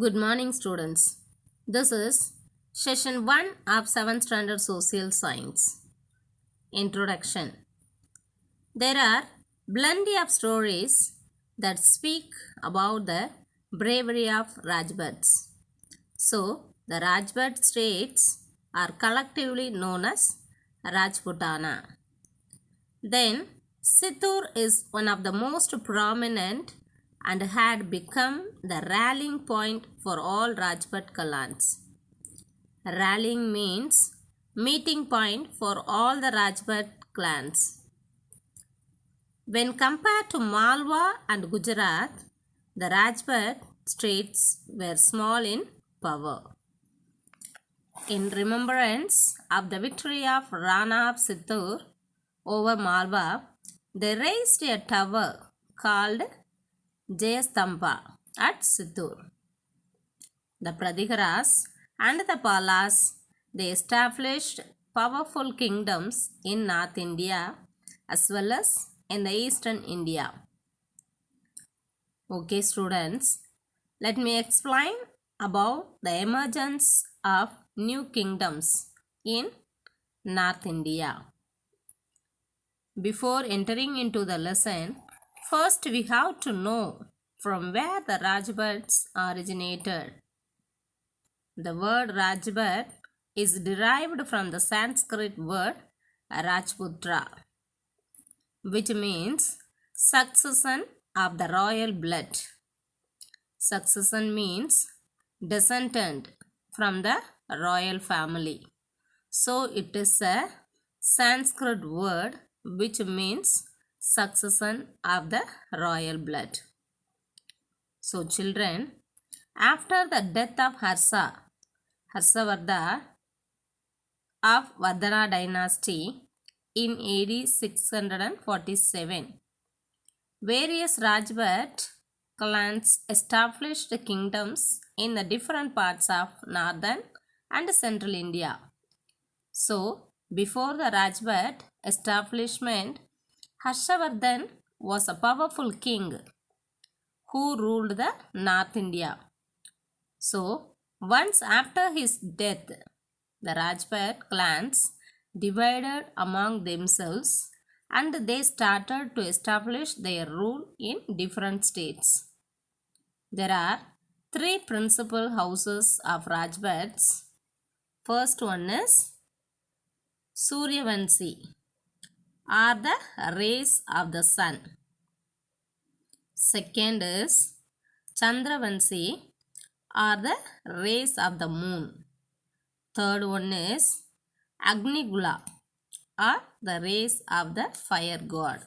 Good morning, students. This is session 1 of 7th Standard Social Science. Introduction. There are plenty of stories that speak about the bravery of Rajputs. So, the Rajput states are collectively known as Rajputana. Then, Sittur is one of the most prominent and had become the rallying point for all Rajput clans. Rallying means meeting point for all the Rajput clans. When compared to Malwa and Gujarat, the Rajput states were small in power. In remembrance of the victory of Rana of Sittur over Malwa, they raised a tower called Jayastamba at Sittur. The Pradiharas and the Palas, they established powerful kingdoms in North India as well as in the Eastern India. Okay, students, let me explain about the emergence of new kingdoms in North India. Before entering into the lesson, first we have to know from where the Rajputs originated. The word Rajput is derived from the Sanskrit word Rajputra, which means succession of the royal blood. Succession means descendant from the royal family. So it is a Sanskrit word which means succession of the royal blood. So children, after the death of Harshavardha of Vardhana dynasty in AD 647, various Rajput clans established kingdoms in the different parts of northern and central India. So, before the Rajput establishment, Harshavardhan was a powerful king who ruled the North India. So, once after his death, the Rajput clans divided among themselves and they started to establish their rule in different states. There are three principal houses of Rajputs. First one is Suryavanshi, are the rays of the sun. Second is Chandravanshi, are the rays of the moon. Third one is Agnigula, are the rays of the fire god.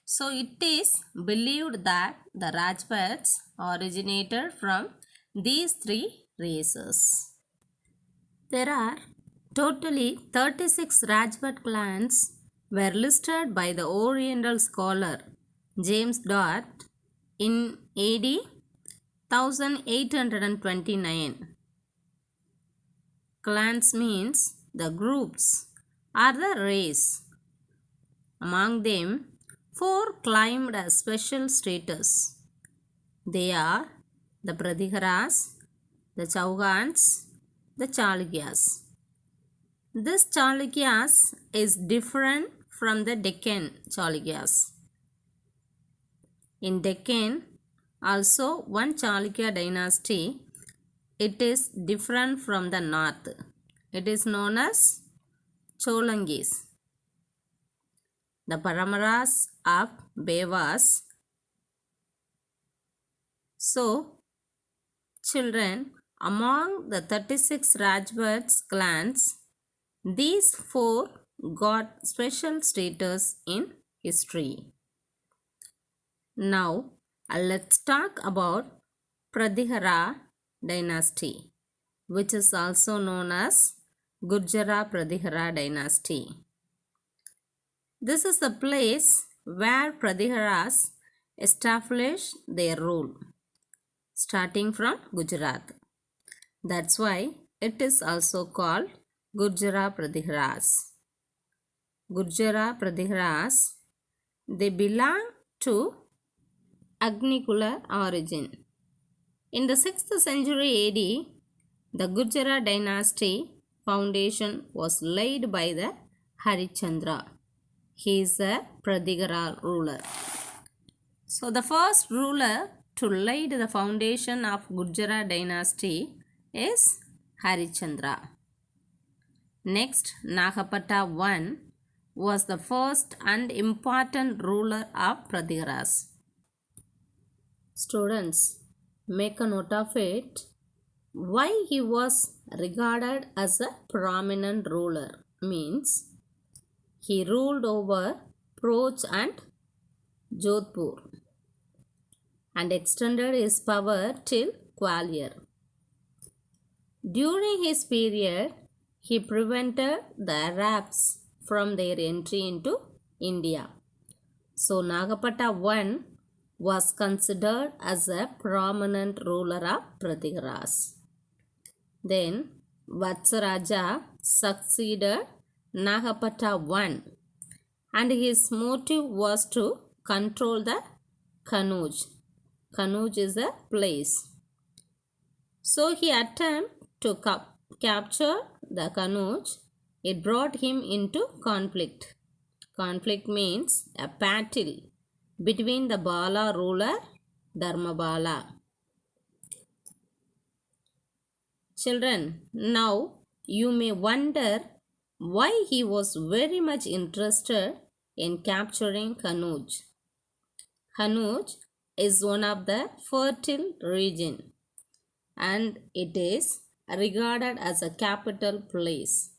So it is believed that the Rajputs originated from these three races. There are totally 36 Rajput clans were listed by the Oriental scholar James Dart in AD 1829. Clans means the groups or the race. Among them, 4 claimed a special status. They are the Pradiharas, the Chaugans, the Chalukyas. This Chalukyas is different from the Deccan Chalukyas. In Deccan, also one Chalukya dynasty, it is different from the north. It is known as Cholangis. The Paramaras of Bevas. So, children, among the 36 Rajputs clans, these 4 got special status in history. Now, let's talk about Pradihara dynasty, which is also known as Gurjara Pradihara dynasty. This is the place where Pradiharas established their rule, starting from Gujarat. That's why it is also called Gurjara Pradiharas. Gurjara Pradiharas, they belong to Agnikula origin. In the 6th century AD, the Gujarat dynasty foundation was laid by the Harichandra. He is a Pratigara ruler. So the first ruler to lay the foundation of Gujarat dynasty is Harichandra. Next, Nagapata I was the first and important ruler of Pratigaras. Students, make a note of it. Why he was regarded as a prominent ruler means he ruled over Proj and Jodhpur and extended his power till Gwalior. During his period, he prevented the Arabs from their entry into India. So Nagapata I was considered as a prominent ruler of Pratigaras. Then Vatsaraja succeeded Nagapata I, and his motive was to control the Kannauj. Kannauj is a place. So he attempted to capture the Kannauj. It brought him into conflict. Conflict means a battle between the Bala ruler Dharmabala. Children, now you may wonder why he was very much interested in capturing Kannauj. Kannauj is one of the fertile region and it is regarded as a capital place.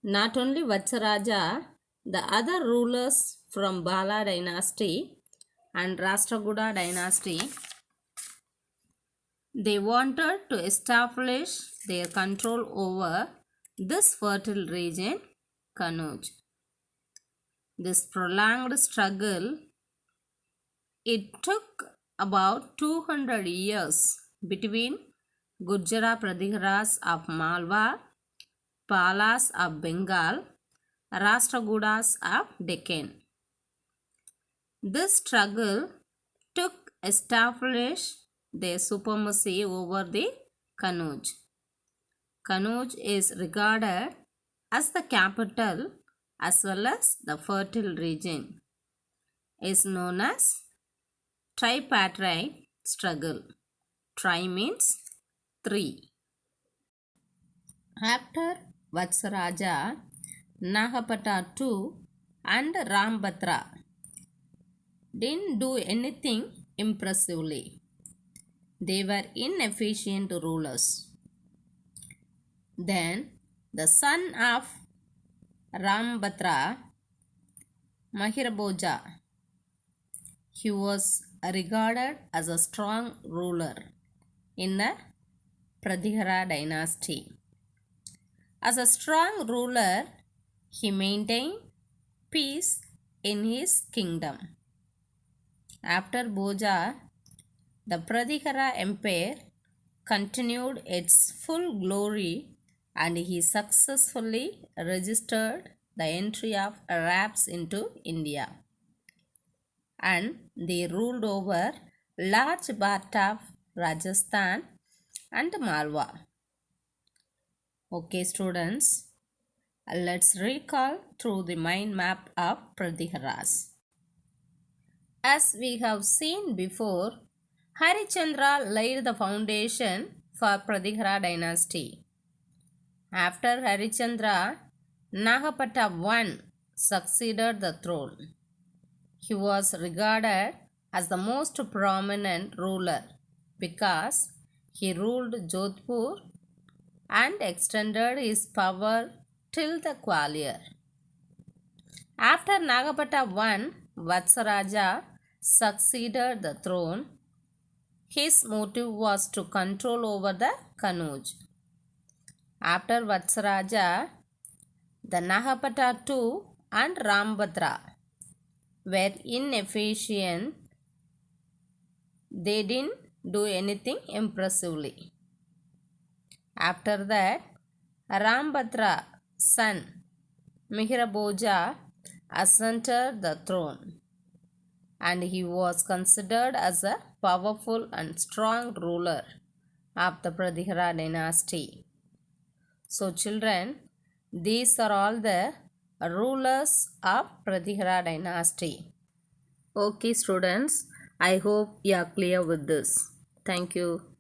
Not only Vatsaraja, the other rulers from Bala dynasty and Rashtrakuta dynasty, they wanted to establish their control over this fertile region, Kannauj. This prolonged struggle, it took about 200 years between Gujarat Pratigaras of Malwa, Palas of Bengal, Rashtrakutas of Deccan. This struggle took establish their supremacy over the Kannauj. Kannauj is regarded as the capital as well as the fertile region. It is known as tripartite struggle. Tri means 3. After Vatsaraja, Nagapata II and Rambhadra didn't do anything impressively. They were inefficient rulers. Then the son of Rambhadra, Mahirabhoja, he was regarded as a strong ruler in the Pratigara dynasty. As a strong ruler, he maintained peace in his kingdom. After Bhoja, the Pratigara Empire continued its full glory and he successfully registered the entry of Arabs into India. And they ruled over large part of Rajasthan and Malwa. Okay students, let's recall through the mind map of Pratigaras. As we have seen before, Harichandra laid the foundation for Pratigara dynasty. After Harichandra, Nagapata I succeeded the throne. He was regarded as the most prominent ruler because he ruled Jodhpur and extended his power till the Gwalior. After Nagapata I, Vatsaraja succeeded the throne. His motive was to control over the Kannauj. After Vatsaraja, the Nagapata II and Rambhadra were inefficient. They didn't do anything impressively. After that, Rambhadra's son Mihirabhoja ascended the throne and he was considered as a powerful and strong ruler of the Pradihara dynasty. So children, these are all the rulers of Pradihara dynasty. Okay students, I hope you are clear with this. Thank you.